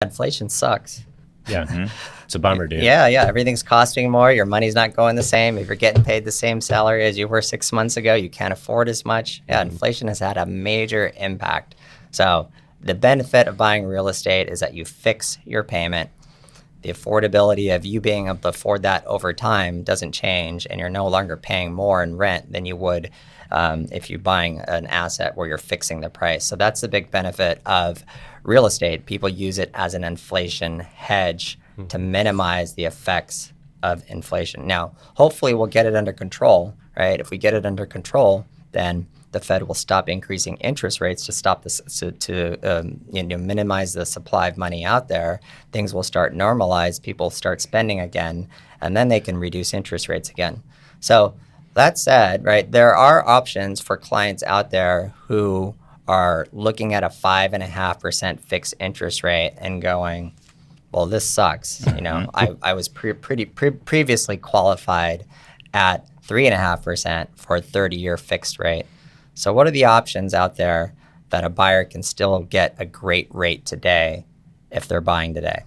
Inflation sucks. Yeah, it's a bummer, dude. Yeah, everything's costing more. Your money's not going the same. If you're getting paid the same salary as you were 6 months ago, you can't afford as much. Yeah, inflation has had a major impact. So the benefit of buying real estate is that you fix your payment. The affordability of you being able to afford that over time doesn't change, and you're no longer paying more in rent than you would if you're buying an asset where you're fixing the price. So that's the big benefit of real estate. People use it as an inflation hedge to minimize the effects of inflation. Now, hopefully we'll get it under control, right? If we get it under control, then the Fed will stop increasing interest rates to stop this, to minimize the supply of money out there. Things will start normalize, people start spending again, and then they can reduce interest rates again. So that said, right, there are options for clients out there who are looking at a 5.5% fixed interest rate and going, well, this sucks. I was previously qualified at 3.5% for a 30-year fixed rate. So what are the options out there that a buyer can still get a great rate today if they're buying today?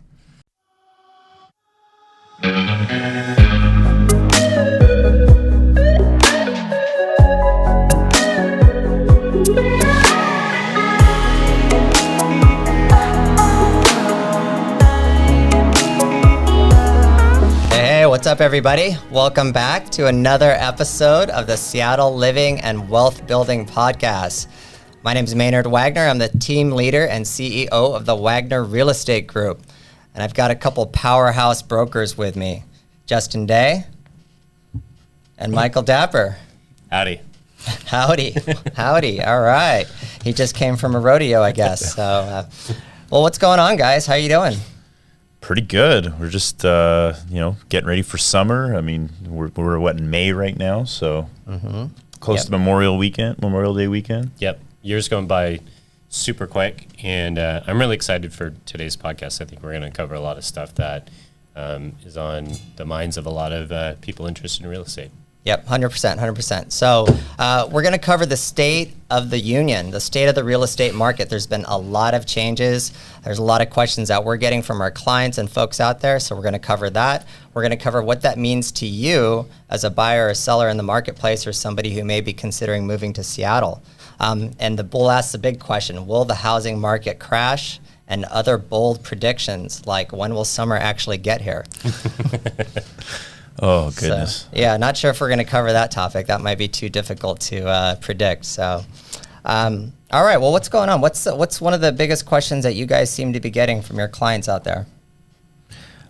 What's up, everybody? Welcome back to another episode of the Seattle Living and Wealth Building Podcast. My name is Maynard Wagner. I'm the team leader and CEO of the Wagner Real Estate Group. And I've got a couple powerhouse brokers with me, Justin Day and Michael Dapper. Howdy. Howdy. All right. He just came from a rodeo, I guess. So, well, what's going on, guys? How you doing? Pretty good. We're just, getting ready for summer. I mean, we're in May right now, so close to Memorial Day weekend. Yep. Year's going by super quick, and I'm really excited for today's podcast. I think we're going to cover a lot of stuff that is on the minds of a lot of people interested in real estate. Yep, 100%. So we're going to cover the state of the union, the state of the real estate market. There's been a lot of changes. There's a lot of questions that we're getting from our clients and folks out there. So we're going to cover that. We're going to cover what that means to you as a buyer or seller in the marketplace, or somebody who may be considering moving to Seattle. And we'll ask the big question: will the housing market crash? And other bold predictions, like when will summer actually get here? Oh, goodness. So, not sure if we're going to cover that topic. That might be too difficult to predict. So, all right. Well, what's going on? What's one of the biggest questions that you guys seem to be getting from your clients out there?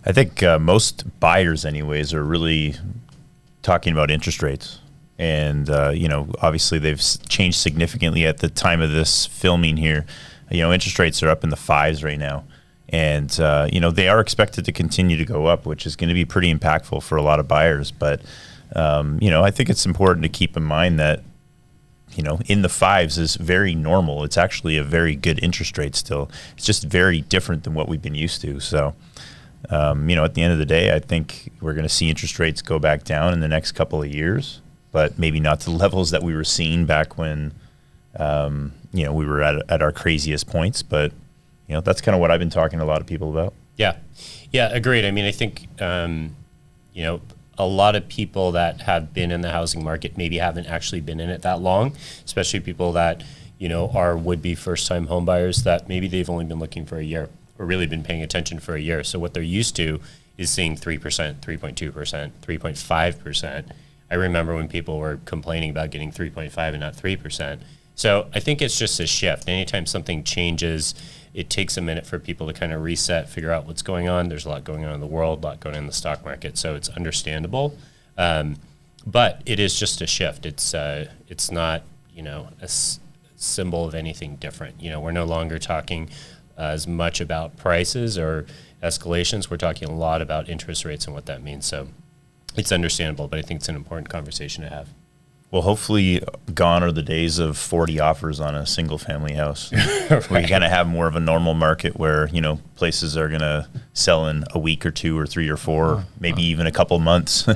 I think most buyers, anyways, are really talking about interest rates. And, obviously they've changed significantly at the time of this filming here. Interest rates are up in the 5s right now. And, they are expected to continue to go up, which is going to be pretty impactful for a lot of buyers. But, I think it's important to keep in mind that, in the 5s is very normal. It's actually a very good interest rate still. It's just very different than what we've been used to. So, at the end of the day, I think we're going to see interest rates go back down in the next couple of years, but maybe not to the levels that we were seeing back when, we were at our craziest points. But, that's kind of what I've been talking to a lot of people about. Yeah, agreed. I mean, I think, a lot of people that have been in the housing market maybe haven't actually been in it that long, especially people that, are would-be first-time home buyers that maybe they've only been looking for a year or really been paying attention for a year. So what they're used to is seeing 3%, 3.2%, 3.5%. I remember when people were complaining about getting 3.5 and not 3%. So I think it's just a shift. Anytime something changes, it takes a minute for people to kind of reset, figure out what's going on. There's a lot going on in the world, a lot going on in the stock market, so it's understandable. But it is just a shift. It's not, a symbol of anything different. We're no longer talking as much about prices or escalations. We're talking a lot about interest rates and what that means. So it's understandable, but I think it's an important conversation to have. Well, hopefully gone are the days of 40 offers on a single family house. Right. Where you kind of have more of a normal market where, places are going to sell in a week or 2 or 3 or 4, maybe even a couple months,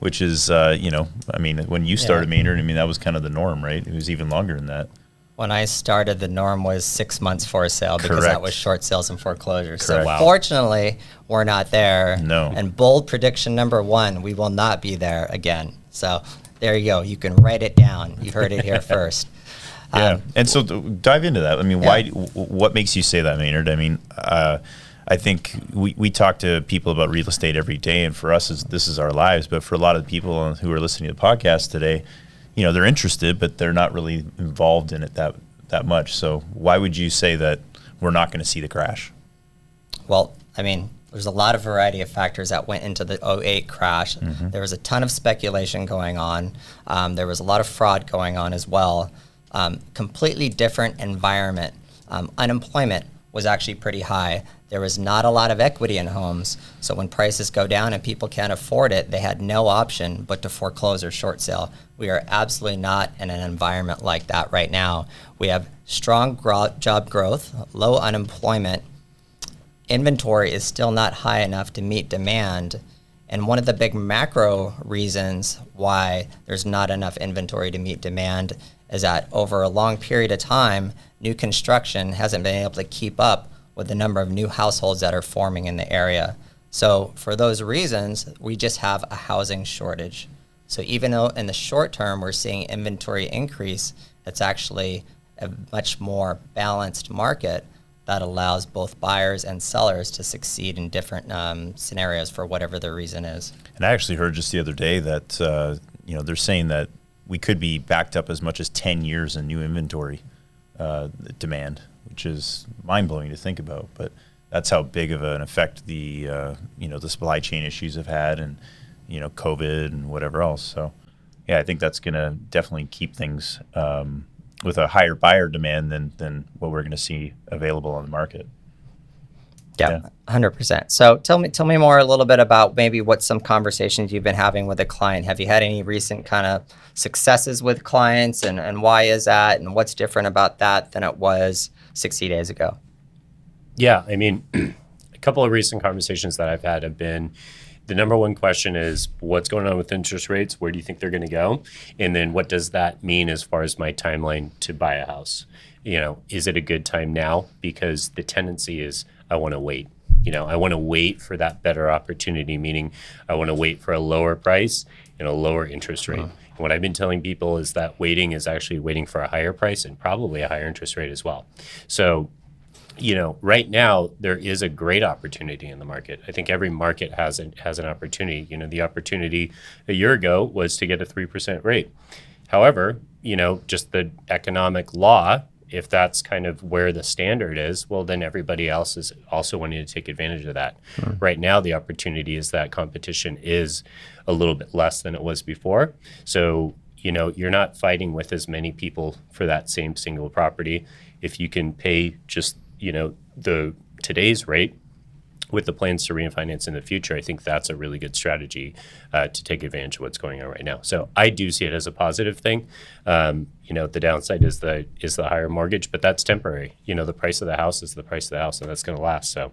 which is, when you started Maynard, that was kind of the norm, right? It was even longer than that. When I started, the norm was 6 months for sale because that Correct. was short sales and foreclosures. So Correct. Wow. fortunately, we're not there. No. And bold prediction number 1, we will not be there again. So there you go. You can write it down. You heard it here first. Yeah, and so dive into that. I mean, Yeah. why? What makes you say that, Maynard? I mean, I think we talk to people about real estate every day, and for us, this is our lives. But for a lot of people who are listening to the podcast today, they're interested, but they're not really involved in it that much. So why would you say that we're not going to see the crash? Well, I mean, there's a lot of variety of factors that went into the '08 crash. Mm-hmm. There was a ton of speculation going on. There was a lot of fraud going on as well. Completely different environment. Unemployment was actually pretty high. There was not a lot of equity in homes. So when prices go down and people can't afford it, they had no option but to foreclose or short sale. We are absolutely not in an environment like that right now. We have strong job growth, low unemployment. Inventory is still not high enough to meet demand. And one of the big macro reasons why there's not enough inventory to meet demand is that over a long period of time, new construction hasn't been able to keep up with the number of new households that are forming in the area. So for those reasons, we just have a housing shortage. So even though in the short term we're seeing inventory increase, it's actually a much more balanced market that allows both buyers and sellers to succeed in different scenarios for whatever the reason is. And I actually heard just the other day that they're saying that we could be backed up as much as 10 years in new inventory demand, which is mind-blowing to think about. But that's how big of an effect the supply chain issues have had, and COVID and whatever else. So yeah, I think that's going to definitely keep things with a higher buyer demand than what we're going to see available on the market. Yeah, 100%. So tell me more a little bit about maybe what some conversations you've been having with a client. Have you had any recent kind of successes with clients, and why is that, and what's different about that than it was 60 days ago? Yeah, I mean, a couple of recent conversations that I've had have been, the number one question is, what's going on with interest rates? Where do you think they're going to go? And then what does that mean as far as my timeline to buy a house? Is it a good time now? Because the tendency is I want to wait. I want to wait for that better opportunity, meaning I want to wait for a lower price and a lower interest rate. And what I've been telling people is that waiting is actually waiting for a higher price and probably a higher interest rate as well. So right now there is a great opportunity in the market. I think every market has an opportunity. The opportunity a year ago was to get a 3% rate. However, just the economic law, if that's kind of where the standard is, well, then everybody else is also wanting to take advantage of that. Right now, the opportunity is that competition is a little bit less than it was before. So, you're not fighting with as many people for that same single property. If you can pay just the today's rate with the plans to refinance in the future, I think that's a really good strategy to take advantage of what's going on right now. So I do see it as a positive thing. The downside is the higher mortgage, but that's temporary. The price of the house is the price of the house, and that's going to last. So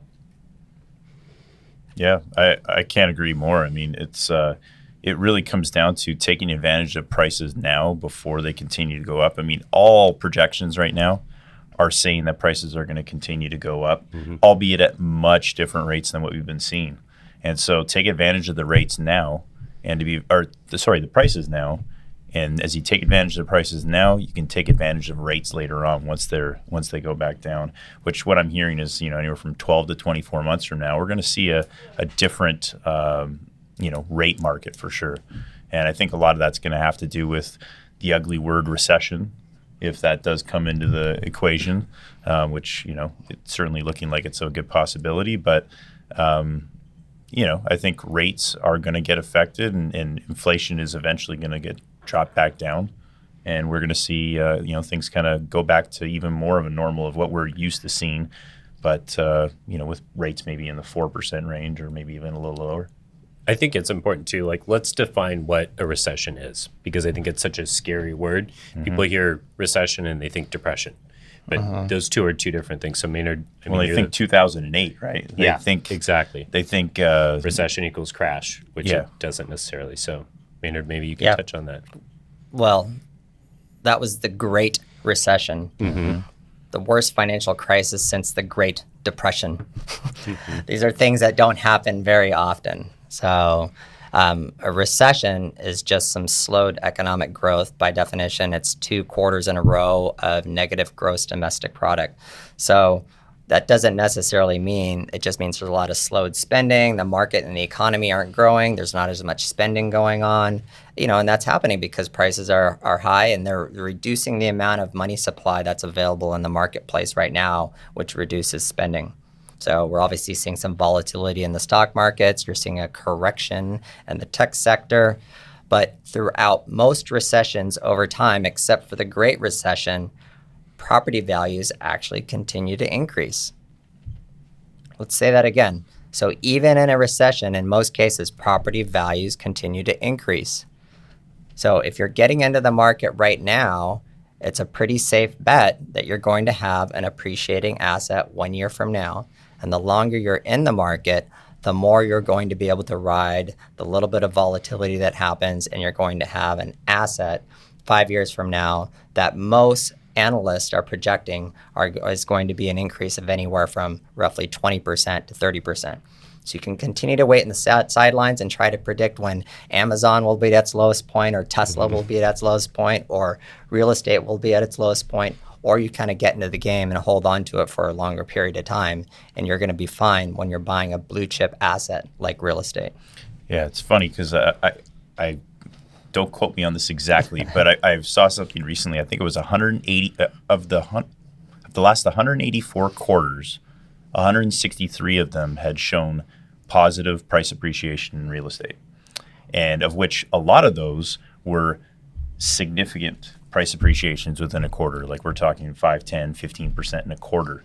yeah, I can't agree more. I mean, it really comes down to taking advantage of prices now before they continue to go up. I mean, all projections right now are saying that prices are going to continue to go up, albeit at much different rates than what we've been seeing. And so take advantage of the rates now, and the prices now. And as you take advantage of the prices now, you can take advantage of rates later on once they go back down. Which what I'm hearing is anywhere from 12 to 24 months from now, we're going to see a different rate market for sure. And I think a lot of that's going to have to do with the ugly word recession, if that does come into the equation, which, it's certainly looking like it's a good possibility. But, I think rates are going to get affected, and inflation is eventually going to get dropped back down. And we're going to see, things kind of go back to even more of a normal of what we're used to seeing. But, with rates maybe in the 4% range or maybe even a little lower. I think it's important too, let's define what a recession is, because I think it's such a scary word. People hear recession and they think depression, but those two are two different things. So Maynard, they think 2008, right? They think exactly. They think recession equals crash, which it doesn't necessarily. So Maynard, maybe you can touch on that. Well, that was the Great recession, the worst financial crisis since the Great Depression. These are things that don't happen very often. So a recession is just some slowed economic growth. By definition, it's 2 quarters in a row of negative gross domestic product. So that doesn't necessarily mean, it just means there's a lot of slowed spending. The market and the economy aren't growing. There's not as much spending going on, and that's happening because prices are high and they're reducing the amount of money supply that's available in the marketplace right now, which reduces spending. So we're obviously seeing some volatility in the stock markets. You're seeing a correction in the tech sector. But throughout most recessions over time, except for the Great Recession, property values actually continue to increase. Let's say that again. So even in a recession, in most cases, property values continue to increase. So if you're getting into the market right now, it's a pretty safe bet that you're going to have an appreciating asset 1 year from now. And the longer you're in the market, the more you're going to be able to ride the little bit of volatility that happens, and you're going to have an asset 5 years from now that most analysts are projecting is going to be an increase of anywhere from roughly 20% to 30%. So you can continue to wait in the sidelines and try to predict when Amazon will be at its lowest point, or Tesla will be at its lowest point, or real estate will be at its lowest point, or you kind of get into the game and hold on to it for a longer period of time, and you're going to be fine when you're buying a blue chip asset like real estate. Yeah, it's funny because I don't quote me on this exactly, but I saw something recently. I think it was 180 of the last 184 quarters, 163 of them had shown positive price appreciation in real estate, and of which a lot of those were significant price appreciations within a quarter. Like we're talking 5, 10, 15% in a quarter.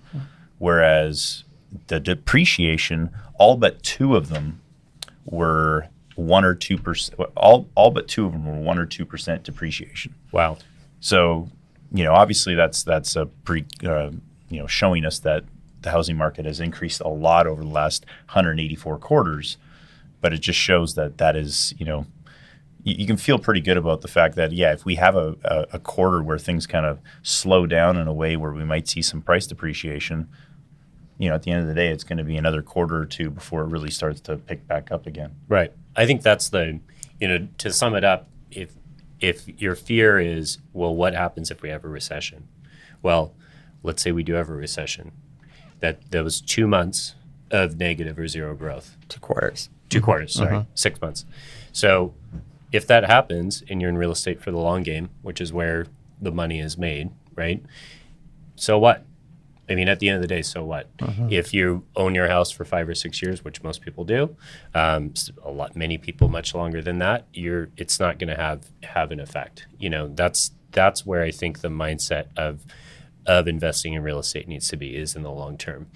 Whereas the depreciation, all but 2 of them were 1 or 2%. All but 2 of them were 1 or 2% depreciation. Wow. So, obviously that's a showing us that the housing market has increased a lot over the last 184 quarters. But it just shows that is, you can feel pretty good about the fact that, if we have a quarter where things kind of slow down in a way where we might see some price depreciation, at the end of the day, it's going to be another quarter or 2 before it really starts to pick back up again. Right. I think that's to sum it up, if your fear is, well, what happens if we have a recession? Well, let's say we do have a recession. That there was 2 months of negative or zero growth. 2 quarters. 2 quarters, sorry, 6 months. So if that happens and you're in real estate for the long game, which is where the money is made, right? So what? I mean, at the end of the day, so what? If you own your house for 5 or 6 years, which most people do, many people much longer than that, it's not going to have an effect. That's where I think the mindset of investing in real estate needs to be, is in the long term.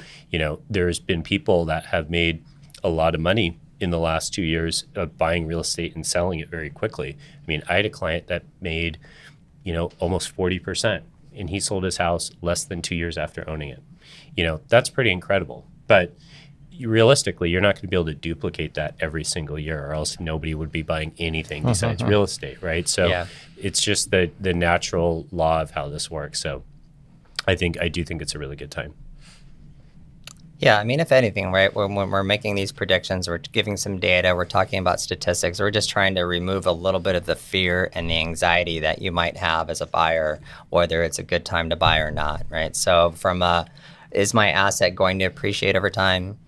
There's been people that have made a lot of money in the last 2 years of buying real estate and selling it very quickly. I mean, I had a client that made, almost 40%, and he sold his house less than 2 years after owning it. That's pretty incredible. But realistically, you're not going to be able to duplicate that every single year, or else nobody would be buying anything besides real estate, right? So it's just the natural law of how this works. So I do think it's a really good time. Yeah, I mean, if anything, right, when we're making these predictions, we're giving some data, we're talking about statistics, we're just trying to remove a little bit of the fear and the anxiety that you might have as a buyer, whether it's a good time to buy or not, right? So is my asset going to appreciate over time?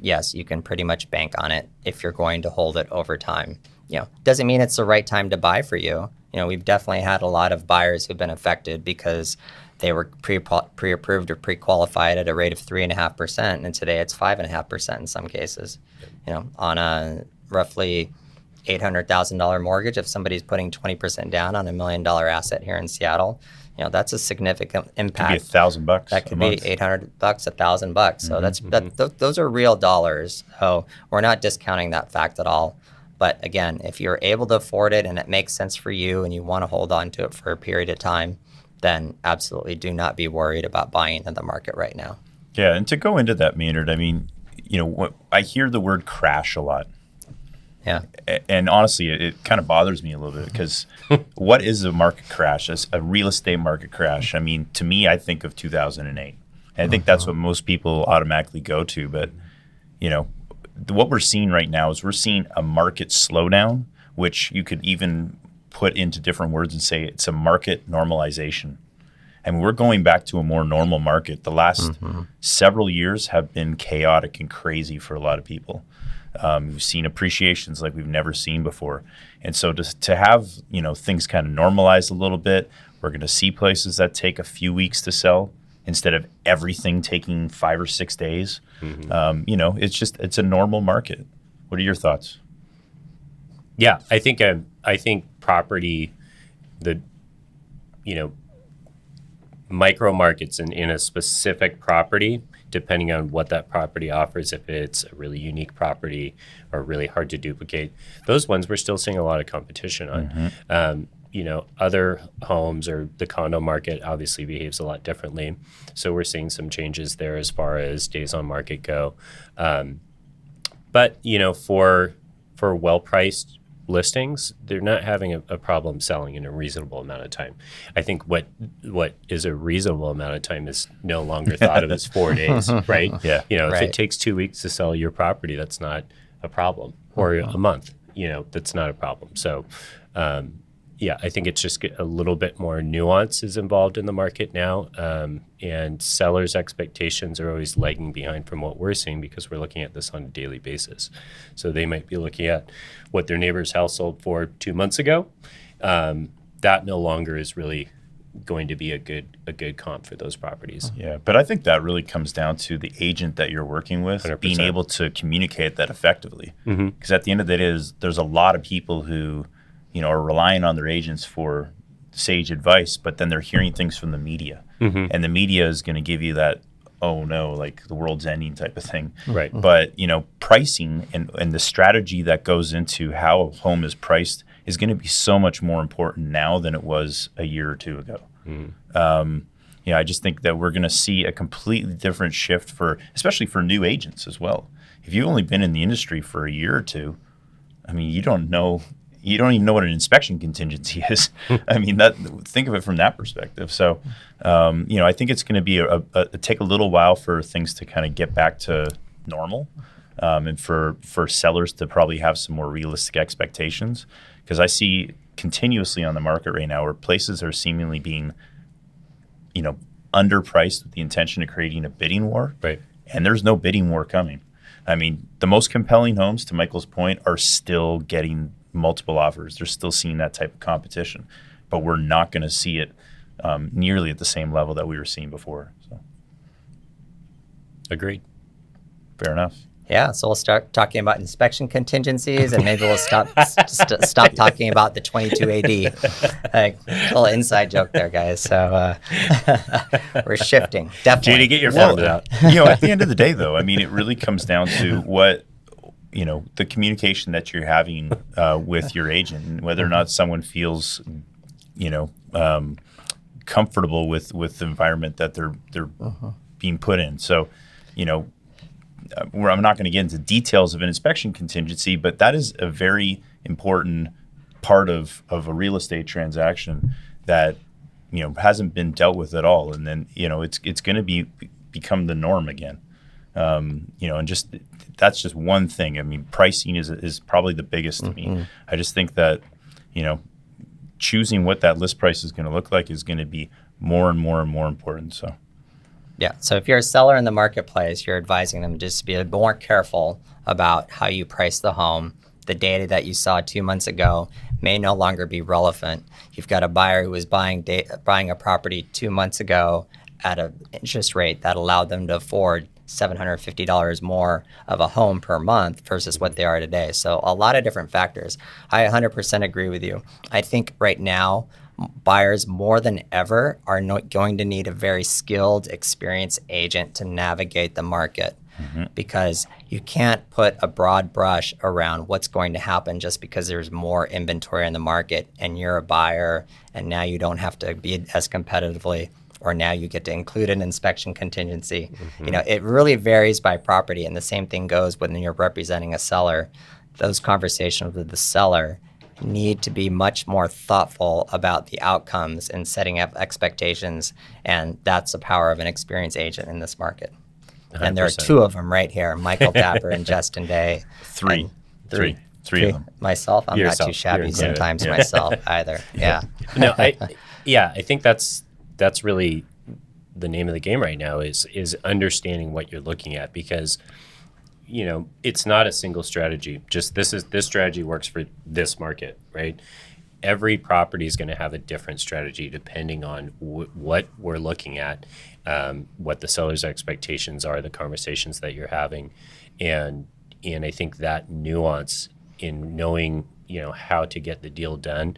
Yes, you can pretty much bank on it if you're going to hold it over time. Doesn't mean it's the right time to buy for you. We've definitely had a lot of buyers who've been affected because they were pre-approved or pre-qualified at a rate of 3.5%, and today it's 5.5% in some cases. On a roughly $800,000 mortgage, if somebody's putting 20% down on $1 million asset here in Seattle, that's a significant impact. Could be $1,000. That could be $800, $1,000. So those are real dollars. So we're not discounting that fact at all. But again, if you're able to afford it and it makes sense for you and you want to hold on to it for a period of time, then absolutely do not be worried about buying into the market right now. Yeah, and to go into that, Maynard, I mean, I hear the word crash a lot. Yeah. And honestly, it kind of bothers me a little bit because what is a market crash? A real estate market crash? I mean, to me, I think of 2008. And I think that's what most people automatically go to. But, you know, what we're seeing right now is we're seeing a market slowdown, which you could even put into different words and say it's a market normalization. I mean, we're going back to a more normal market. The last several years have been chaotic and crazy for a lot of people. We've seen appreciations like we've never seen before. And so to have, you know, things kind of normalize a little bit, we're going to see places that take a few weeks to sell instead of everything taking 5 or 6 days. You know, it's a normal market. What are your thoughts? Yeah, I think property, you know, micro markets in a specific property, depending on what that property offers, if it's a really unique property or really hard to duplicate, those ones we're still seeing a lot of competition on. You know, other homes or the condo market obviously behaves a lot differently. So we're seeing some changes there as far as days on market go. But, you know, for well-priced listings, they're not having a problem selling in a reasonable amount of time. I think what is a reasonable amount of time is no longer thought of as 4 days, right? Yeah. You know, if Right. it takes 2 weeks to sell your property, that's not a problem. Or a month, you know, that's not a problem. So, yeah, I think it's just a little bit more nuance is involved in the market now. And sellers' expectations are always lagging behind from what we're seeing because we're looking at this on a daily basis. So they might be looking at what their neighbor's house sold for 2 months ago. That no longer is really going to be a good comp for those properties. Yeah, but I think that really comes down to the agent that you're working with 100%. being able to communicate that effectively. Because at the end of the day, there's a lot of people who, you know, are relying on their agents for sage advice, but then they're hearing things from the media. And the media is going to give you that, oh no, like the world's ending type of thing. Right. But, you know, pricing and the strategy that goes into how a home is priced is going to be so much more important now than it was a year or two ago. Yeah, I just think that we're going to see a completely different shift especially for new agents as well. If you've only been in the industry for a year or two, I mean, you don't even know what an inspection contingency is. I mean, think of it from that perspective. So, you know, I think it's going to be take a little while for things to kind of get back to normal, and for sellers to probably have some more realistic expectations. Because I see continuously on the market right now where places are seemingly being, you know, underpriced with the intention of creating a bidding war. Right. And there's no bidding war coming. I mean, the most compelling homes, to Michael's point, are still getting multiple offers. They're still seeing that type of competition, but we're not going to see it nearly at the same level that we were seeing before. So, Agreed. fair enough. Yeah, so we'll start talking about inspection contingencies, and maybe we'll stop talking about the 22 AD. Like, little inside joke there, guys. So we're shifting, definitely. JD, get your phone out. You know, at the end of the day, though, I mean, it really comes down to what, you know, the communication that you're having with your agent, and whether or not someone feels, you know, comfortable with the environment that they're being put in. So, you know, I'm not going to get into details of an inspection contingency, but that is a very important part of a real estate transaction that, you know, hasn't been dealt with at all. And then, you know, it's going to become the norm again. You know, and just that's just one thing. I mean, pricing is probably the biggest to me. I just think that, you know, choosing what that list price is going to look like is going to be more and more and more important. So. Yeah. So if you're a seller in the marketplace, you're advising them just to be more careful about how you price the home. The data that you saw 2 months ago may no longer be relevant. You've got a buyer who was buying a property 2 months ago at an interest rate that allowed them to afford $750 more of a home per month versus what they are today. So a lot of different factors. I 100% agree with you. I think right now, buyers more than ever are going to need a very skilled, experienced agent to navigate the market, because you can't put a broad brush around what's going to happen just because there's more inventory in the market and you're a buyer and now you don't have to bid as competitively, or now you get to include an inspection contingency. You know, it really varies by property, and the same thing goes when you're representing a seller. those conversations with the seller need to be much more thoughtful about the outcomes and setting up expectations. And that's the power of an experienced agent in this market. 100%. And there are two of them right here, Michael Dapper and Justin Day. Three of them. Myself, I'm Yourself. not too shabby You're sometimes yeah. myself either. Yeah. No, I think that's really the name of the game right now is understanding what you're looking at, because it's not a single strategy. Just this strategy works for this market, right? Every property is going to have a different strategy depending on what we're looking at, what the seller's expectations are, the conversations that you're having, and I think that nuance in knowing how to get the deal done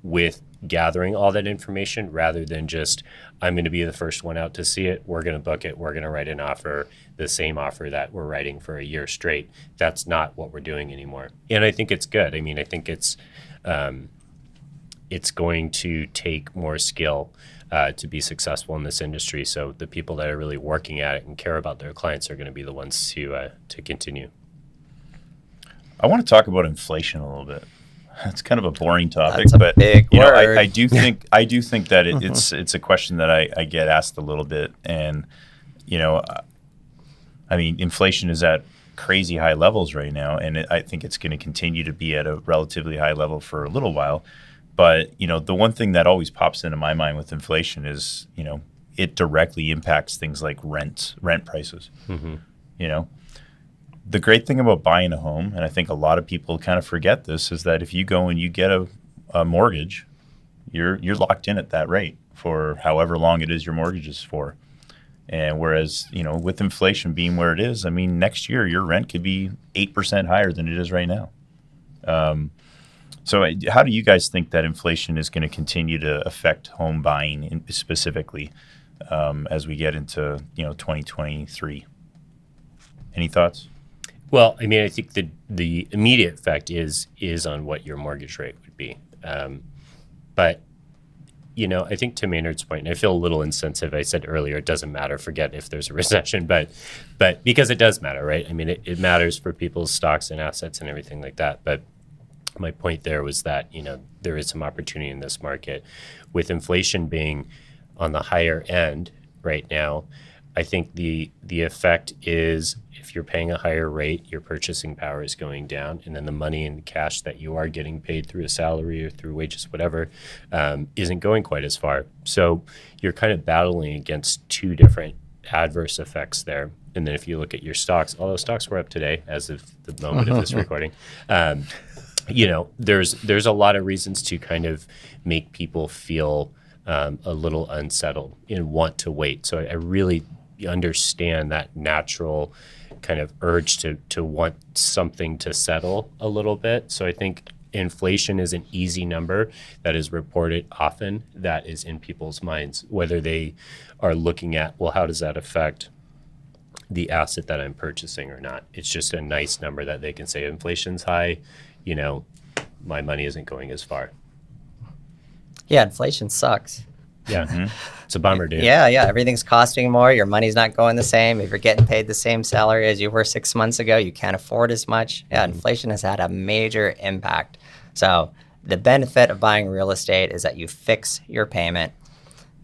with gathering all that information, rather than just, I'm going to be the first one out to see it, we're going to book it, we're going to write an offer, the same offer that we're writing for a year straight. That's not what we're doing anymore. And I think it's good. I mean, I think it's going to take more skill to be successful in this industry. So the people that are really working at it and care about their clients are going to be the ones to continue. I want to talk about inflation a little bit. It's kind of a boring topic, That's a but big word. I do think that it's a question that I get asked a little bit, and I mean, inflation is at crazy high levels right now, and I think it's going to continue to be at a relatively high level for a little while. But the one thing that always pops into my mind with inflation is it directly impacts things like rent prices. Mm-hmm. The great thing about buying a home, and I think a lot of people kind of forget this, is that if you go and you get a mortgage, you're locked in at that rate for however long it is your mortgage is for. And whereas, with inflation being where it is, I mean, next year your rent could be 8% higher than it is right now. So how do you guys think that inflation is going to continue to affect home buying specifically as we get into 2023? Any thoughts? Well, I mean, I think the immediate effect is on what your mortgage rate would be. But, I think to Maynard's point, and I feel a little insensitive. I said earlier, it doesn't matter, forget if there's a recession, but because it does matter, right? I mean, it matters for people's stocks and assets and everything like that. But my point there was that, there is some opportunity in this market. With inflation being on the higher end right now, I think the effect is, if you're paying a higher rate, your purchasing power is going down, and then the money and cash that you are getting paid through a salary or through wages, whatever, isn't going quite as far. So you're kind of battling against two different adverse effects there. And then if you look at your stocks, although stocks were up today as of the moment of this recording, there's a lot of reasons to kind of make people feel a little unsettled and want to wait. So I really understand that natural kind of urge to want something to settle a little bit. So I think inflation is an easy number that is reported often, that is in people's minds, whether they are looking at, well, how does that affect the asset that I'm purchasing or not? It's just a nice number that they can say, inflation's high, my money isn't going as far. Yeah, inflation sucks. Yeah, It's a bummer, dude. Yeah, everything's costing more. Your money's not going the same. If you're getting paid the same salary as you were 6 months ago, you can't afford as much. Yeah, inflation has had a major impact. So the benefit of buying real estate is that you fix your payment.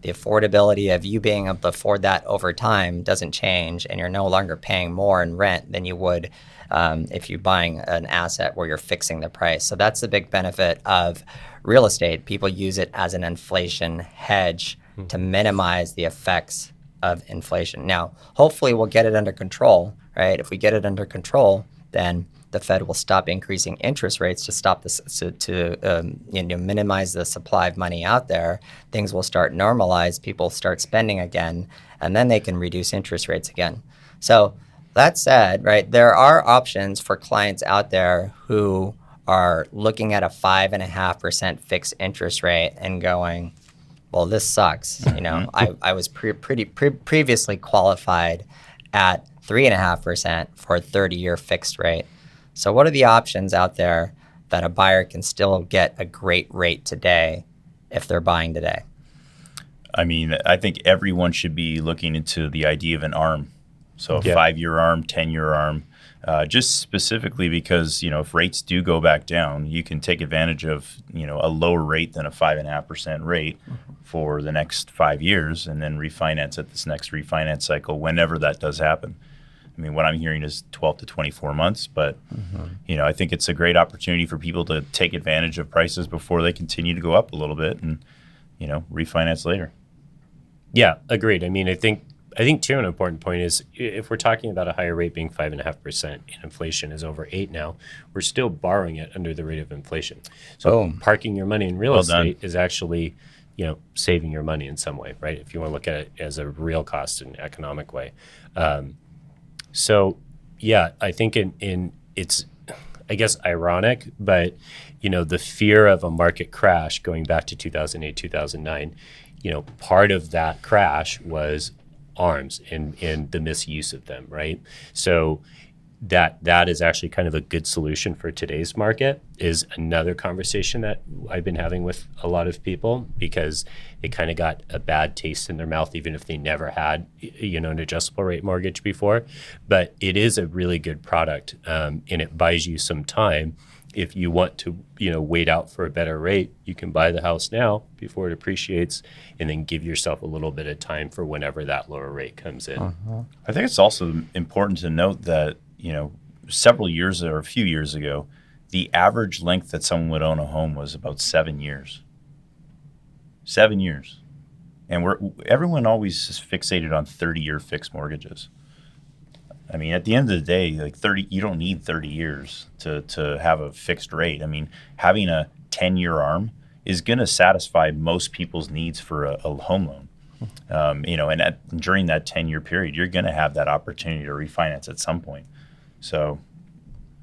The affordability of you being able to afford that over time doesn't change, and you're no longer paying more in rent than you would if you're buying an asset where you're fixing the price. So that's the big benefit of real estate. People use it as an inflation hedge to minimize the effects of inflation. Now, hopefully we'll get it under control, right? If we get it under control, then the Fed will stop increasing interest rates to stop this, to minimize the supply of money out there. Things will start normalize, people start spending again, and then they can reduce interest rates again. So that said, right, there are options for clients out there who are looking at a 5.5% fixed interest rate and going, well, this sucks. I was previously qualified at 3.5% for a 30-year fixed rate. So what are the options out there that a buyer can still get a great rate today if they're buying today? I mean, I think everyone should be looking into the idea of an ARM. So a Yeah. 5-year ARM, 10-year ARM. just specifically because, if rates do go back down, you can take advantage of, a lower rate than a 5.5% rate for the next 5 years and then refinance at this next refinance cycle whenever that does happen. I mean, what I'm hearing is 12 to 24 months, but, I think it's a great opportunity for people to take advantage of prices before they continue to go up a little bit and, refinance later. Yeah, agreed. I mean, I think too, an important point is if we're talking about a higher rate being 5.5% and inflation is over 8 now, we're still borrowing it under the rate of inflation. So parking your money in real estate is actually, saving your money in some way, right? If you want to look at it as a real cost in an economic way. So yeah, I think it's, I guess, ironic, but the fear of a market crash going back to 2008, 2009, part of that crash was arms and the misuse of them, right? So that is actually kind of a good solution for today's market is another conversation that I've been having with a lot of people because they kind of got a bad taste in their mouth, even if they never had, an adjustable rate mortgage before. But it is a really good product, and it buys you some time. If you want to, wait out for a better rate, you can buy the house now before it appreciates and then give yourself a little bit of time for whenever that lower rate comes in. I think it's also important to note that, several years or a few years ago, the average length that someone would own a home was about 7 years. 7 years. And everyone always is fixated on 30-year fixed mortgages. I mean, at the end of the day, like 30, you don't need 30 years to have a fixed rate. I mean, having a 10-year arm is going to satisfy most people's needs for a home loan. And during that 10-year period, you're going to have that opportunity to refinance at some point. So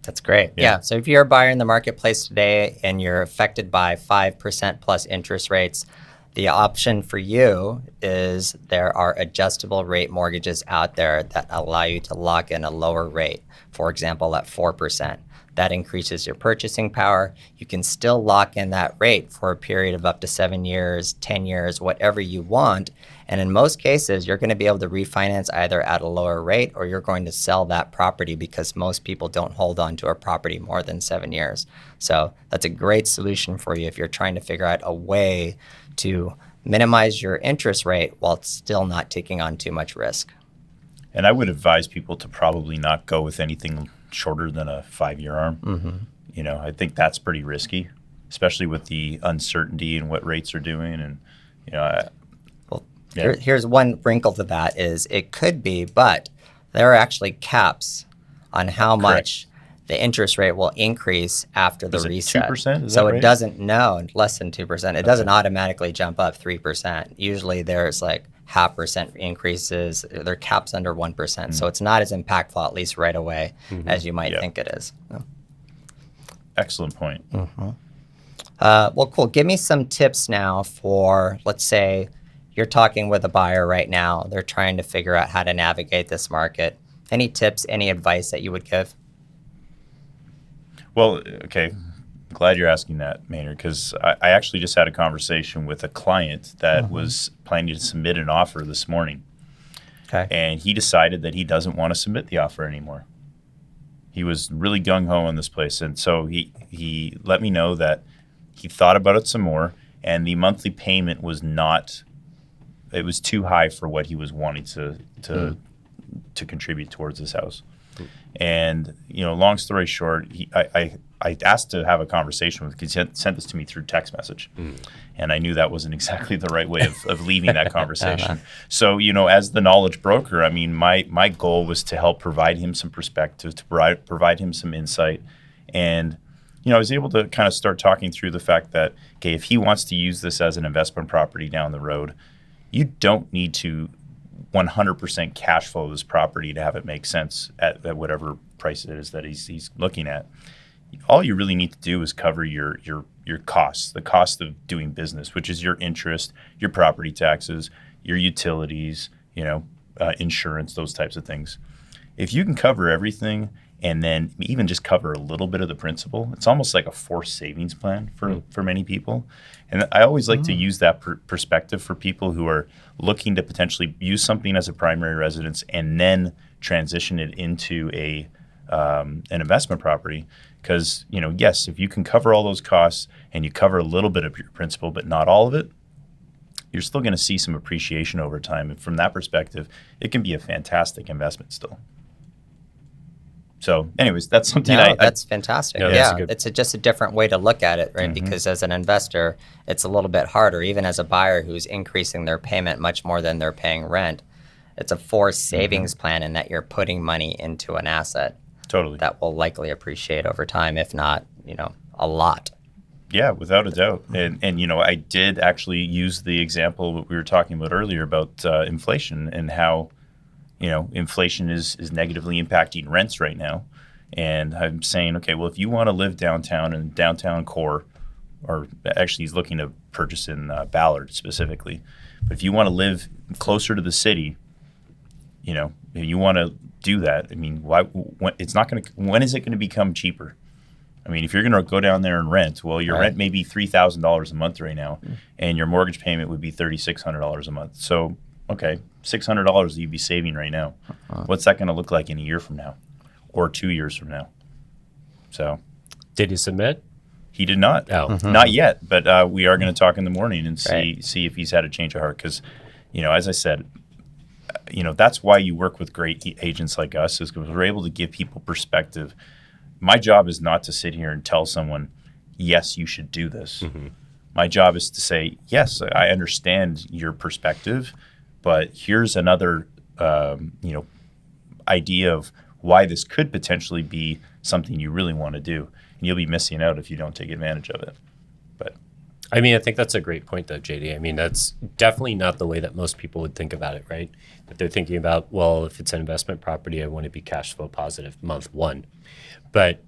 that's great. Yeah. So if you're a buyer in the marketplace today and you're affected by 5% plus interest rates, the option for you is there are adjustable rate mortgages out there that allow you to lock in a lower rate, for example, at 4%. That increases your purchasing power. You can still lock in that rate for a period of up to 7 years, 10 years, whatever you want. And in most cases, you're going to be able to refinance either at a lower rate or you're going to sell that property because most people don't hold on to a property more than 7 years. So that's a great solution for you if you're trying to figure out a way to minimize your interest rate while still not taking on too much risk. And I would advise people to probably not go with anything shorter than a 5-year arm. I think that's pretty risky, especially with the uncertainty and what rates are doing. And, here's one wrinkle to that is it could be, but there are actually caps on how much the interest rate will increase after the reset. 2%? So it doesn't, less than 2%. It doesn't automatically jump up 3%. Usually there's like 0.5% increases. There are caps under 1%. So it's not as impactful, at least right away, as you might think it is. Excellent point. Well, cool. Give me some tips now for, let's say, you're talking with a buyer right now. They're trying to figure out how to navigate this market. Any tips, any advice that you would give? Well, okay. Glad you're asking that, Maynard, because I actually just had a conversation with a client that was planning to submit an offer this morning. Okay. And he decided that he doesn't want to submit the offer anymore. He was really gung-ho on this place. And so he let me know that he thought about it some more, and the monthly payment was it was too high for what he was wanting to contribute towards this house. And, long story short, I asked to have a conversation with him because he sent this to me through text message. And I knew that wasn't exactly the right way of leaving that conversation. So, as the knowledge broker, I mean, my goal was to help provide him some perspective, to provide him some insight. And, I was able to kind of start talking through the fact that, okay, if he wants to use this as an investment property down the road, you don't need to 100% cash flow this property to have it make sense at whatever price it is that he's looking at. All you really need to do is cover your costs, the cost of doing business, which is your interest, your property taxes, your utilities, insurance, those types of things. If you can cover everything and then even just cover a little bit of the principal, it's almost like a forced savings plan for many people. And I always like to use that perspective for people who are looking to potentially use something as a primary residence and then transition it into a an investment property. Because, you know, yes, if you can cover all those costs and you cover a little bit of your principal, but not all of it, you're still going to see some appreciation over time. And from that perspective, it can be a fantastic investment still. So anyways, that's something that's fantastic. No, Yeah, that's it's just a different way to look at it, right? Because as an investor, it's a little bit harder. Even as a buyer who's increasing their payment much more than they're paying rent, it's a forced savings plan in that you're putting money into an asset totally that will likely appreciate over time, if not, a lot. Yeah, without a doubt. And you know, I did actually use the example that we were talking about earlier about inflation and how, you know, inflation is negatively impacting rents right now. And I'm saying, okay, well, if you want to live downtown in downtown core, or actually he's looking to purchase in Ballard specifically, but if you want to live closer to the city, you know, if you want to do that, I mean, when is it going to become cheaper? I mean, if you're going to go down there and rent, well, your rent may be $3,000 a month right now, and your mortgage payment would be $3,600 a month. So, okay, $600 that you'd be saving right now. What's that going to look like in a year from now, or 2 years from now? So, Did he submit? he did not. Oh. Not yet. But we are going to talk in the morning and see if he's had a change of heart. Because, you know, as I said, you know, that's why you work with great agents like us, is because we're able to give people perspective. My job is not to sit here and tell someone, yes, you should do this. My job is to say, yes, I understand your perspective, but here's another, you know, idea of why this could potentially be something you really want to do. And you'll be missing out if you don't take advantage of it. But I mean, I think that's a great point, though, JD. I mean, that's definitely not the way that most people would think about it, right? That they're thinking about, well, if it's an investment property, I want to be cash flow positive month one. But,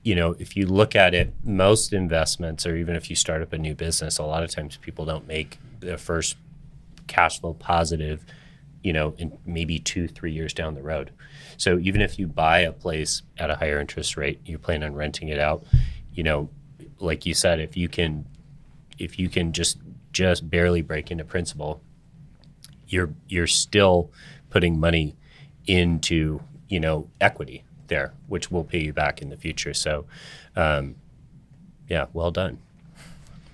you know, if you look at it, most investments, or even if you start up a new business, a lot of times people don't make their first cash flow positive, you know, in maybe 2-3 years down the road. So even if you buy a place at a higher interest rate, you plan on renting it out, you know, like you said, if you can just barely break into principal, you're still putting money into, you know, equity there, which will pay you back in the future. So, yeah, well done.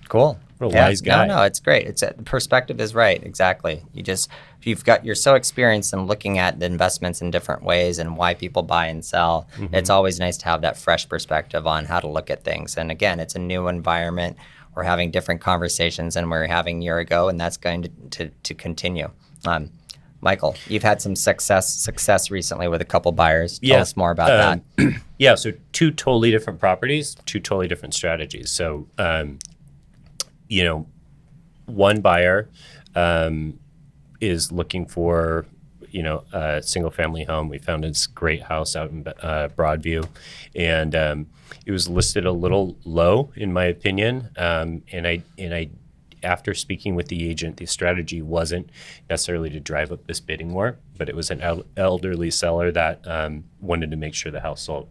Cool. What a wise guy. No, it's great. The perspective is right. Exactly. You're so experienced in looking at the investments in different ways and why people buy and sell. It's always nice to have that fresh perspective on how to look at things. And again, it's a new environment. We're having different conversations than we were having a year ago, and that's going to continue. Michael, you've had some success recently with a couple buyers. Tell us more about that. Yeah, so 2 totally different properties, 2 totally different strategies. So, you know, one buyer is looking for, you know, a single family home. We found this great house out in Broadview, and it was listed a little low, in my opinion. And I after speaking with the agent, the strategy wasn't necessarily to drive up this bidding war, but it was an elderly seller that wanted to make sure the house sold.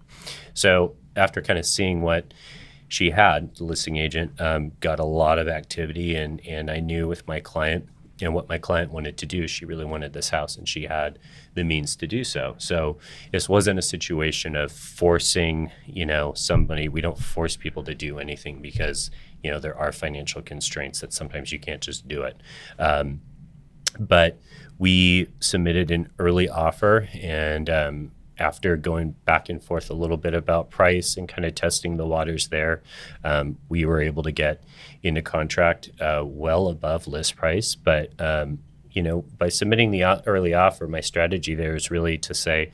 So after kind of seeing what she had, the listing agent got a lot of activity, and I knew with my client and what my client wanted to do. She really wanted this house, and she had the means to do so. So this wasn't a situation of forcing, you know, somebody. We don't force people to do anything because, you know, there are financial constraints that sometimes you can't just do it. But we submitted an early offer, and after going back and forth a little bit about price and kind of testing the waters there, we were able to get into contract well above list price. But, you know, by submitting the early offer, my strategy there is really to say,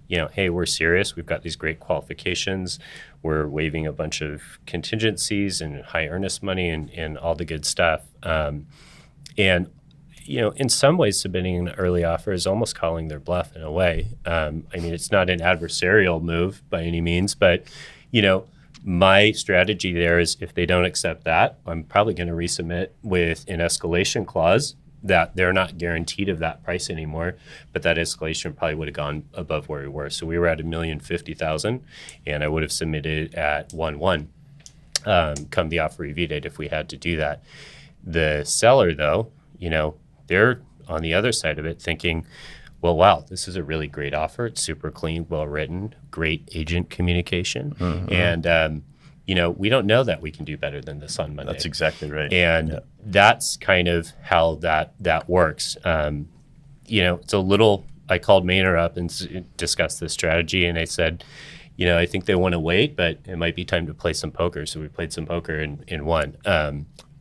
you know, hey, we're serious. We've got these great qualifications. We're waiving a bunch of contingencies and high earnest money and all the good stuff. And you know, in some ways, submitting an early offer is almost calling their bluff in a way. I mean, it's not an adversarial move by any means, but, you know, my strategy there is if they don't accept that, I'm probably going to resubmit with an escalation clause that they're not guaranteed of that price anymore, but that escalation probably would have gone above where we were. So we were at $1,050,000, and I would have submitted at 1.1 come the offer review date if we had to do that. The seller, though, you know, they're on the other side of it thinking, well, wow, this is a really great offer. It's super clean, well written, great agent communication. And, we don't know that we can do better than this on Monday. That's exactly right. And that's kind of how that works. It's a little, I called Maynard up and discussed this strategy, and I said, I think they want to wait, but it might be time to play some poker. So we played some poker and won.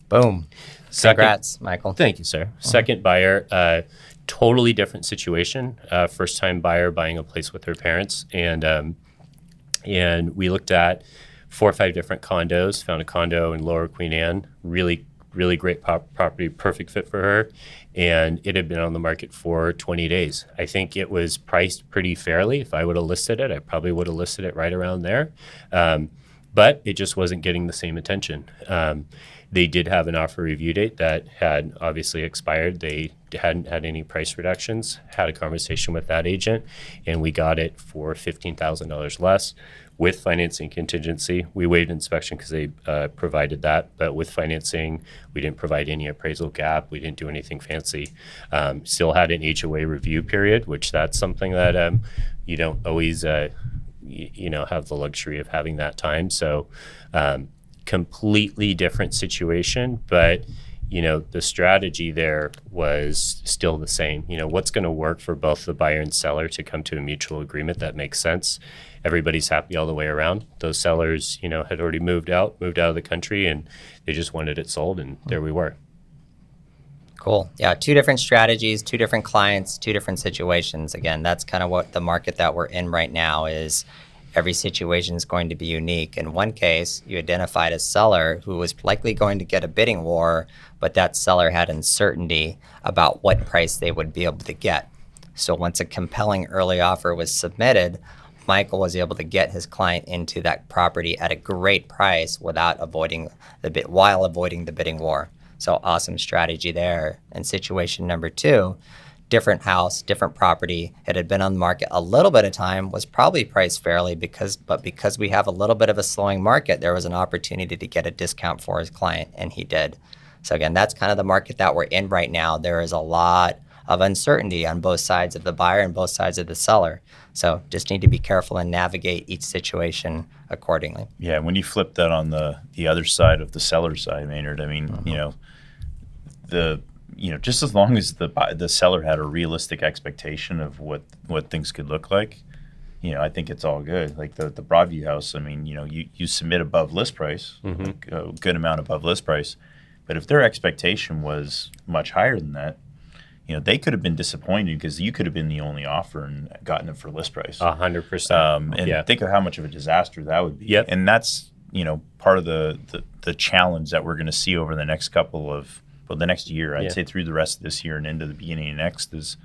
Boom. Congrats, Michael. Thank you, sir. Second buyer, totally different situation. First time buyer buying a place with her parents. And we looked at 4 or 5 different condos, found a condo in Lower Queen Anne, really, really great property, perfect fit for her. And it had been on the market for 20 days. I think it was priced pretty fairly. If I would have listed it, I probably would have listed it right around there. But it just wasn't getting the same attention. They did have an offer review date that had obviously expired. They hadn't had any price reductions. Had a conversation with that agent, and we got it for $15,000 less with financing contingency. We waived inspection because they provided that, but with financing, we didn't provide any appraisal gap. We didn't do anything fancy. Still had an HOA review period, which that's something that you don't always have the luxury of having that time. So completely different situation, but the strategy there was still the same. What's going to work for both the buyer and seller to come to a mutual agreement that makes sense. Everybody's happy all the way around. Those sellers, had already moved out of the country, and they just wanted it sold, and there we were. Cool. Yeah, 2 different strategies, 2 different clients, 2 different situations. Again, that's kind of what the market that we're in right now is. Every situation is going to be unique. In one case, you identified a seller who was likely going to get a bidding war, but that seller had uncertainty about what price they would be able to get. So once a compelling early offer was submitted, Michael was able to get his client into that property at a great price while avoiding the bidding war. So awesome strategy there. And situation number 2, different house, different property. It had been on the market a little bit of time, was probably priced fairly because we have a little bit of a slowing market, there was an opportunity to get a discount for his client, and he did. So again, that's kind of the market that we're in right now. There is a lot of uncertainty on both sides of the buyer and both sides of the seller. So just need to be careful and navigate each situation accordingly. Yeah, when you flip that on the other side of the seller side, Maynard, I mean, just as long as the seller had a realistic expectation of what things could look like, I think it's all good. Like the Broadview house, I mean, you submit above list price, like a good amount above list price, but if their expectation was much higher than that, they could have been disappointed because you could have been the only offer and gotten it for list price. 100%. And think of how much of a disaster that would be. Yep. And that's, part of the challenge that we're going to see over the next the next year, I'd say through the rest of this year and into the beginning of next is,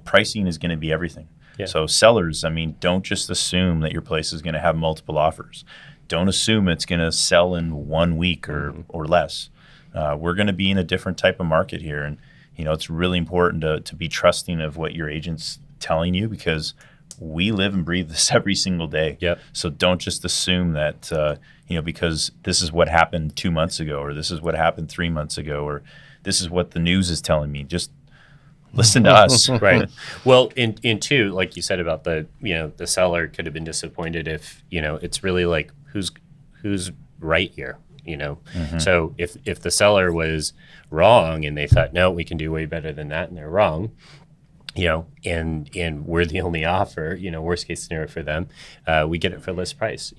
pricing is going to be everything. Yeah. So sellers, I mean, don't just assume that your place is going to have multiple offers. Don't assume it's going to sell in 1 week or less. We're going to be in a different type of market here. And, it's really important to be trusting of what your agent's telling you because we live and breathe this every single day. Yep. So don't just assume that, because this is what happened 2 months ago, or this is what happened 3 months ago, or this is what the news is telling me. Just listen to us. Right. Well, in 2, like you said about the seller could have been disappointed if, it's really like who's right here, So if the seller was wrong and they thought, no, we can do way better than that, and they're wrong, and we're the only offer, worst case scenario for them, we get it for list price,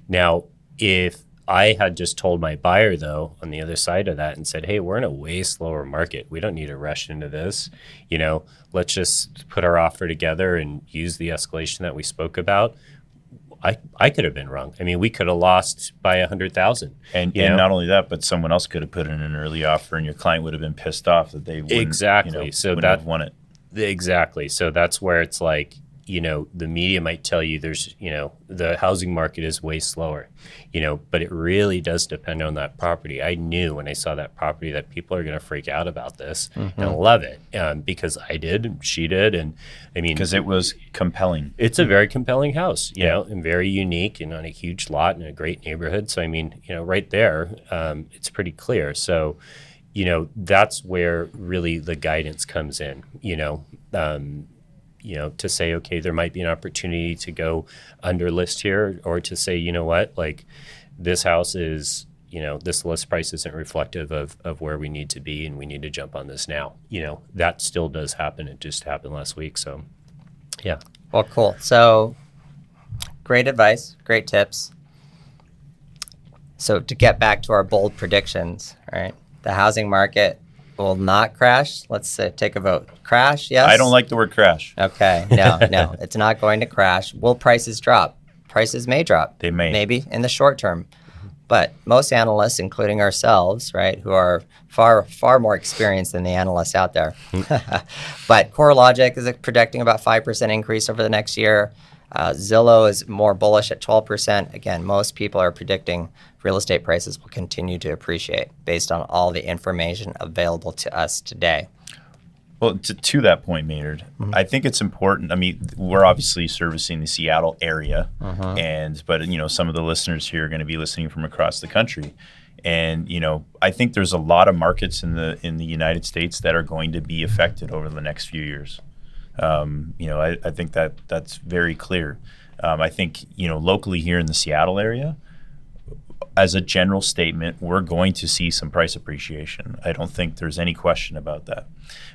Now, if I had just told my buyer, though, on the other side of that and said, hey, we're in a way slower market. We don't need to rush into this. Let's just put our offer together and use the escalation that we spoke about. I could have been wrong. I mean, we could have lost by 100,000. And not only that, but someone else could have put in an early offer and your client would have been pissed off that they wouldn't, wouldn't have won it. Exactly. So that's where it's like, the media might tell you there's, the housing market is way slower, but it really does depend on that property. I knew when I saw that property that people are going to freak out about this and love it because I did, and she did. And I mean, because it was compelling. It's a very compelling house, and very unique and on a huge lot in a great neighborhood. So, I mean, right there, it's pretty clear. So, that's where really the guidance comes in, to say, okay, there might be an opportunity to go under list here, or to say, you know what, like this house is, this list price isn't reflective of where we need to be, and we need to jump on this now. That still does happen. It just happened last week. So, yeah. Well, cool. So great advice, great tips. So to get back to our bold predictions, all right, the housing market will not crash. Let's take a vote. Crash, yes? I don't like the word crash. Okay, no, it's not going to crash. Will prices drop? Prices may drop. They may. Maybe in the short term. But most analysts, including ourselves, right, who are far, far more experienced than the analysts out there. But CoreLogic is projecting about 5% increase over the next year. Zillow is more bullish at 12%. Again, most people are predicting real estate prices will continue to appreciate based on all the information available to us today. Well, to that point, Maynard, I think it's important. I mean, we're obviously servicing the Seattle area, but some of the listeners here are going to be listening from across the country, and I think there's a lot of markets in the United States that are going to be affected over the next few years. I think that's very clear. I think locally here in the Seattle area, as a general statement, we're going to see some price appreciation. I don't think there's any question about that.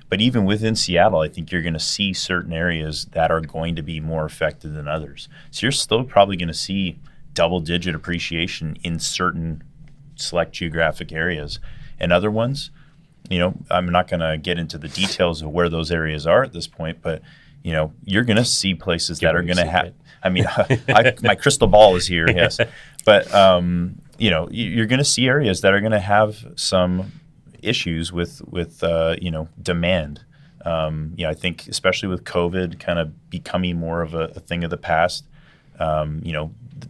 But even within Seattle, I think you're going to see certain areas that are going to be more affected than others. So you're still probably going to see double-digit appreciation in certain select geographic areas. And other ones, I'm not going to get into the details of where those areas are at this point, but you're going to see places that are going to have. I mean, my crystal ball is here, yes, but you're going to see areas that are going to have some issues with demand. I think especially with COVID kind of becoming more of a thing of the past,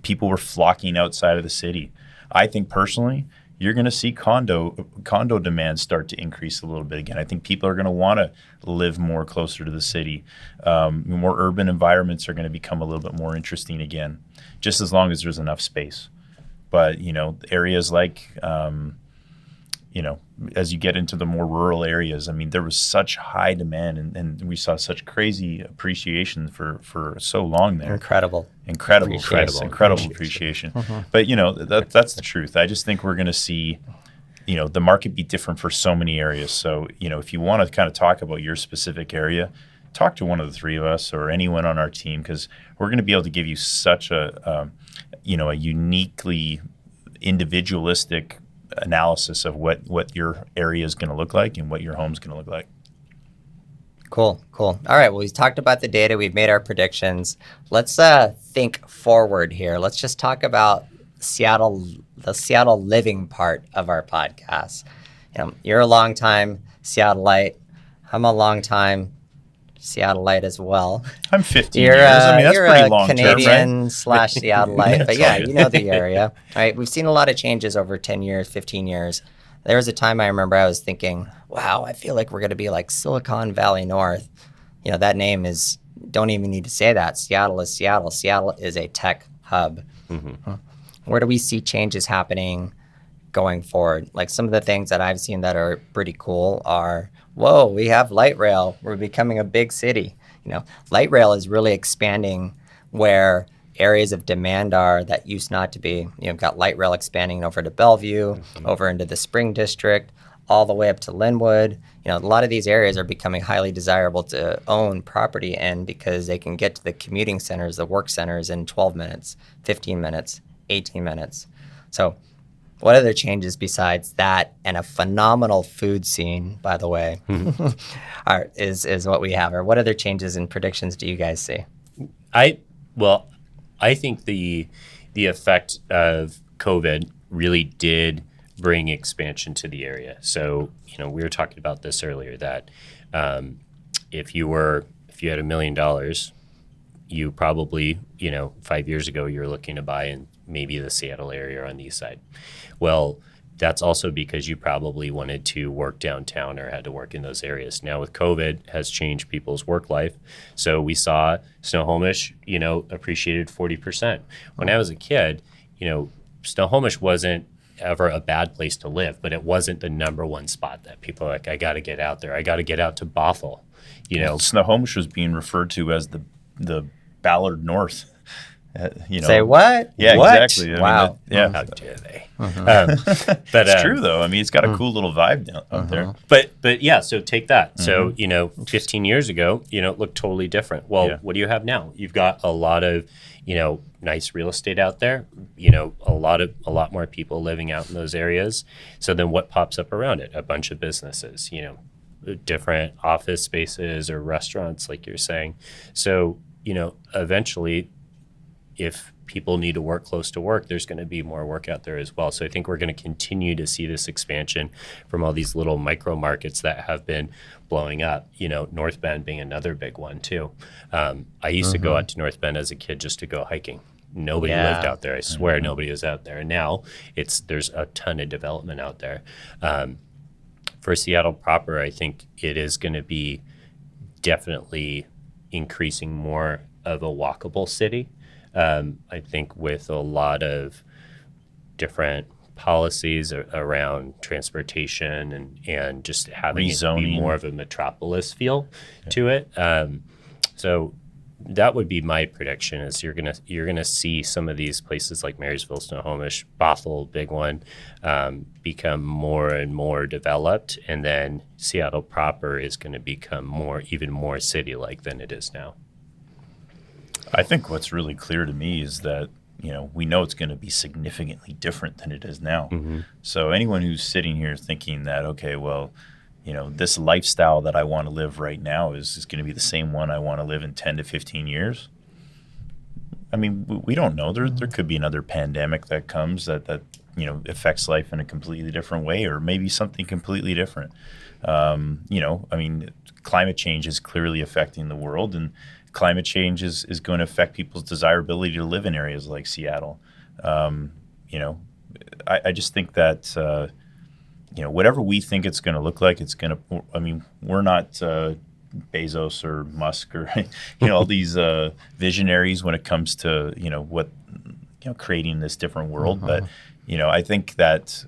people were flocking outside of the city. I think personally, you're going to see condo demand start to increase a little bit again. I think people are going to want to live more closer to the city. More urban environments are going to become a little bit more interesting again, just as long as there's enough space. But areas like as you get into the more rural areas, I mean, there was such high demand, and we saw such crazy appreciation for so long there. Incredible appreciation. But that's the truth. I just think we're going to see, the market be different for so many areas. So if you want to kind of talk about your specific area, talk to one of the three of us or anyone on our team, because we're going to be able to give you such a uniquely individualistic analysis of what your area is going to look like and what your home's going to look like. Cool. All right. Well, we've talked about the data. We've made our predictions. Let's think forward here. Let's just talk about the Seattle living part of our podcast. You're a long time Seattleite. I'm a long time Seattleite as well. I'm 15 years. I mean, that's pretty long term, right? You're a Canadian / Seattleite, but yeah, you know the area. Right? We've seen a lot of changes over 10 years, 15 years. There was a time I remember I was thinking, wow, I feel like we're going to be like Silicon Valley North. That name is, don't even need to say that. Seattle is Seattle. Seattle is a tech hub. Where do we see changes happening going forward? Like some of the things that I've seen that are pretty cool are, whoa, we have light rail. We're becoming a big city. Light rail is really expanding where areas of demand are that used not to be. You've got light rail expanding over to Bellevue, over into the Spring District, all the way up to Linwood. A lot of these areas are becoming highly desirable to own property in because they can get to the commuting centers, the work centers in 12 minutes, 15 minutes, 18 minutes. So what other changes besides that and a phenomenal food scene, by the way, is what we have? Or what other changes and predictions do you guys see? I think the effect of COVID really did bring expansion to the area. So, we were talking about this earlier that if you had $1 million, you probably, 5 years ago, you were looking to buy in maybe the Seattle area or on the east side. Well, that's also because you probably wanted to work downtown or had to work in those areas. Now with COVID has changed people's work life. So we saw Snohomish, appreciated 40%. When I was a kid, Snohomish wasn't ever a bad place to live, but it wasn't the number one spot that people are like, I got to get out there. I got to get out to Bothell. You know, Snohomish was being referred to as the Ballard North. Say what? Yeah, What? exactly. Wow. Yeah, how dare they? but it's true though. I mean, it's got a cool little vibe out there. But yeah, so take that. So, 15 years ago, it looked totally different. Well, what do you have now? You've got a lot of, nice real estate out there, a lot more people living out in those areas. So then what pops up around it? A bunch of businesses, different office spaces or restaurants, like you're saying. So, eventually, if people need to work close to work, there's going to be more work out there as well. So I think we're going to continue to see this expansion from all these little micro markets that have been blowing up, North Bend being another big one too. I used to go out to North Bend as a kid just to go hiking. Nobody lived out there. I swear nobody was out there. And now there's a ton of development out there. For Seattle proper, I think it is going to be definitely increasing more of a walkable city. I think with a lot of different policies around transportation and just having Rezoning. it be more of a metropolis feel to it. So that would be my prediction is you're gonna see some of these places like Marysville, Snohomish, Bothell, big one, become more and more developed, and then Seattle proper is going to become even more city-like than it is now. I think what's really clear to me is that, we know it's going to be significantly different than it is now. So anyone who's sitting here thinking that, okay, well, this lifestyle that I want to live right now is going to be the same one I want to live in 10 to 15 years. I mean, we don't know. There could be another pandemic that comes that affects life in a completely different way, or maybe something completely different. I mean, climate change is clearly affecting the world, and climate change is going to affect people's desirability to live in areas like Seattle. I just think that, whatever we think it's going to look like, it's going to, we're not Bezos or Musk or, all these visionaries when it comes to, what, creating this different world. But, I think that,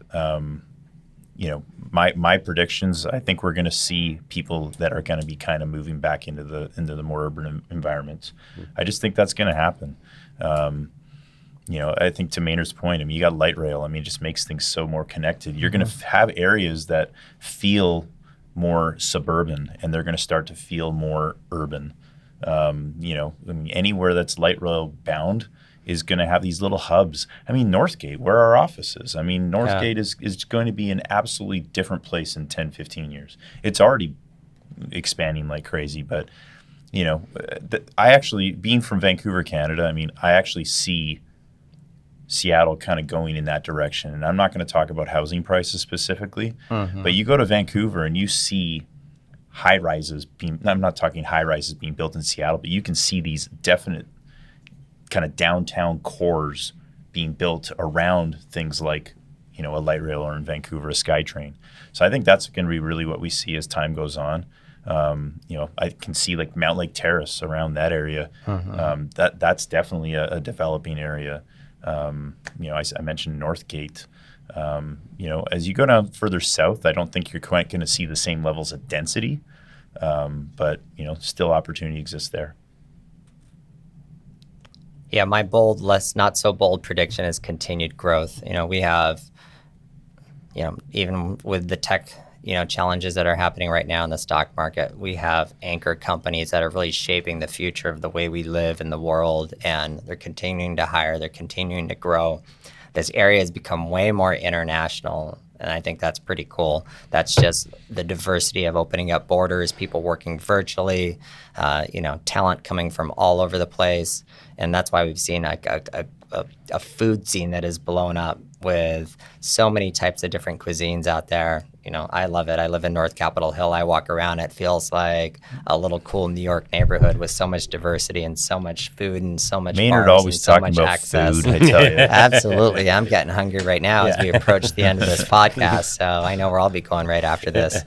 my predictions, I think we're going to see people that are going to be kind of moving back into the more urban environments. I just think that's going to happen. I think to Maynard's point, you got light rail. It just makes things so more connected. You're going to have areas that feel more suburban, and they're going to start to feel more urban. Anywhere that's light rail bound is going to have these little hubs. Northgate, where our office is. Northgate is going to be an absolutely different place in 10, 15 years. It's already expanding like crazy, but, I actually, being from Vancouver, Canada, I actually see Seattle kind of going in that direction. And I'm not going to talk about housing prices specifically, but you go to Vancouver and you see high-rises I'm not talking high-rises being built in Seattle, but you can see these definite kind of downtown cores being built around things like, a light rail, or in Vancouver, a SkyTrain. So I think that's going to be really what we see as time goes on. I can see like Mount Lake Terrace around that area. That's definitely a developing area. I mentioned Northgate. As you go down further south, I don't think you're quite going to see the same levels of density, but still opportunity exists there. Yeah, my bold, less not so bold prediction is continued growth. We have, even with the tech, challenges that are happening right now in the stock market, we have anchor companies that are really shaping the future of the way we live in the world, and they're continuing to hire, they're continuing to grow. This area has become way more international, and I think that's pretty cool. That's just the diversity of opening up borders, people working virtually, talent coming from all over the place. And that's why we've seen like a food scene that is blown up with so many types of different cuisines out there. I love it. I live in North Capitol Hill. I walk around. It feels like a little cool New York neighborhood with so much diversity and so much food and so much Maynard bars always and so talking much about access. food, I tell you. Absolutely. I'm getting hungry right now as we approach the end of this podcast. So I know where I'll be going right after this.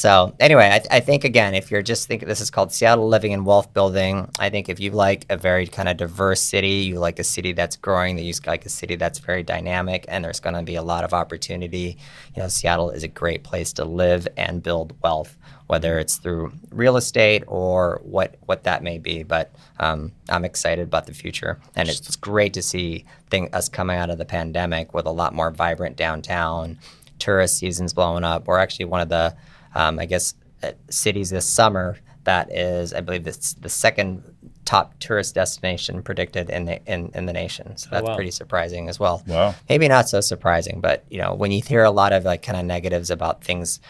So anyway, I think, again, if you're just thinking, this is called Seattle Living and Wealth Building. I think if you like a very kind of diverse city, you like a city that's growing, that you like a city that's very dynamic, and there's going to be a lot of opportunity. Seattle is a great place to live and build wealth, whether it's through real estate or what that may be. But I'm excited about the future, and it's great to see us coming out of the pandemic with a lot more vibrant downtown. Tourist season's blowing up. We're actually one of the, cities this summer that is, I believe, it's the second top tourist destination predicted in the nation. So that's pretty surprising as well. Wow. Maybe not so surprising, but when you hear a lot of kind of negatives about things,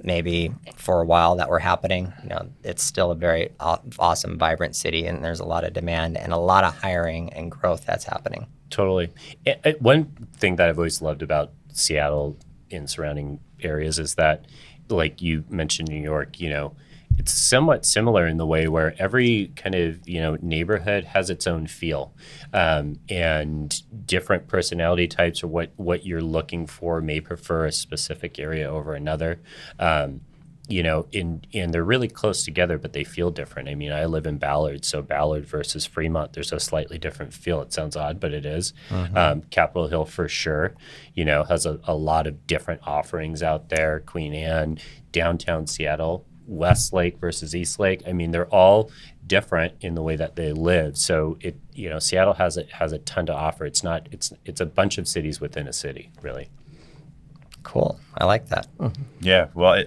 maybe for a while that were happening, it's still a very awesome, vibrant city, and there's a lot of demand and a lot of hiring and growth that's happening. Totally. One thing that I've always loved about Seattle in surrounding areas is that, like you mentioned, New York, it's somewhat similar in the way where every kind of neighborhood has its own feel, and different personality types or what you're looking for may prefer a specific area over another. And they're really close together, but they feel different. I mean, I live in Ballard, so Ballard versus Fremont, there's a slightly different feel. It sounds odd, but it is. Capitol Hill for sure, has a lot of different offerings out there. Queen Anne, downtown Seattle, Westlake versus Eastlake. I mean, they're all different in the way that they live. So Seattle has a ton to offer. It's a bunch of cities within a city, really. Cool. I like that. Yeah. Well,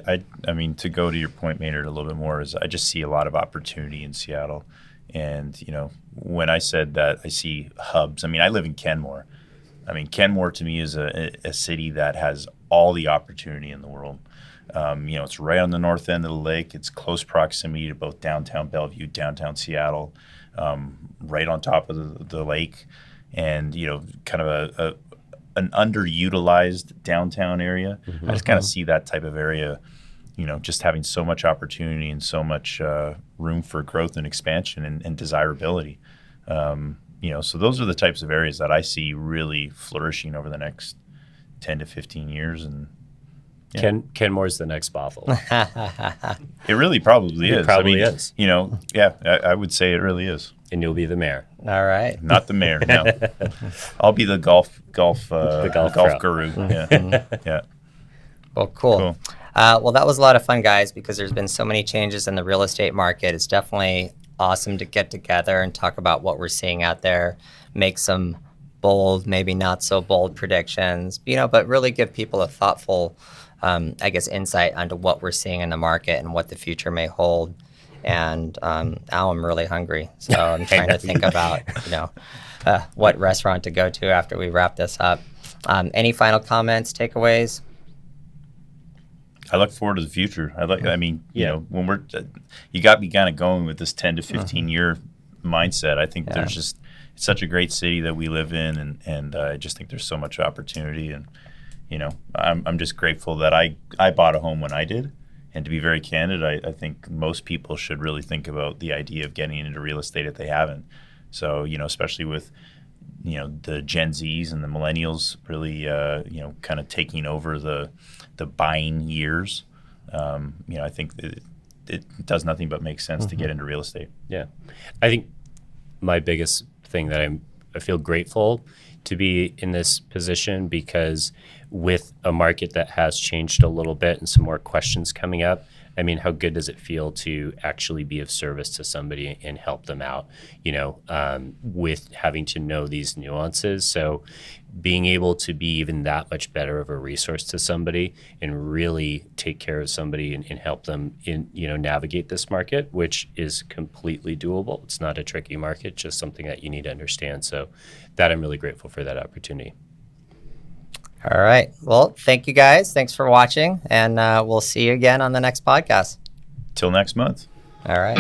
I mean, to go to your point, Maynard, a little bit more, is I just see a lot of opportunity in Seattle. And, when I said that I see hubs, I mean, I live in Kenmore. I mean, Kenmore to me is a city that has all the opportunity in the world. It's right on the north end of the lake. It's close proximity to both downtown Bellevue, downtown Seattle, right on top of the lake, and kind of an underutilized downtown area. I just kind of see that type of area, just having so much opportunity and so much room for growth and expansion and desirability. So those are the types of areas that I see really flourishing over the next 10 to 15 years. And Kenmore's the next Bothell. It really probably is. It probably is. I would say it really is. And you'll be the mayor. All right. Not the mayor, no. I'll be the golf golf guru. Yeah. Well, cool. Well, that was a lot of fun, guys, because there's been so many changes in the real estate market. It's definitely awesome to get together and talk about what we're seeing out there, make some bold, maybe not so bold predictions, but really give people a thoughtful, insight onto what we're seeing in the market and what the future may hold. And now I'm really hungry, so I'm trying to think about, what restaurant to go to after we wrap this up. Any final comments, takeaways? I look forward to the future. When you got me kind of going with this 10 to 15 year mindset. I think there's just, it's such a great city that we live in, and I just think there's so much opportunity, and I'm just grateful that I bought a home when I did. And to be very candid, I think most people should really think about the idea of getting into real estate if they haven't. So, especially with, the Gen Zs and the millennials really, kind of taking over the buying years. I think it does nothing but make sense to get into real estate. Yeah. I think my biggest thing that I feel grateful to be in this position, because with a market that has changed a little bit and some more questions coming up, I mean, how good does it feel to actually be of service to somebody and help them out, with having to know these nuances. So being able to be even that much better of a resource to somebody and really take care of somebody and help them navigate this market, which is completely doable. It's not a tricky market, just something that you need to understand. So that I'm really grateful for that opportunity. All right. Well, thank you guys. Thanks for watching, and we'll see you again on the next podcast. Till next month. All right.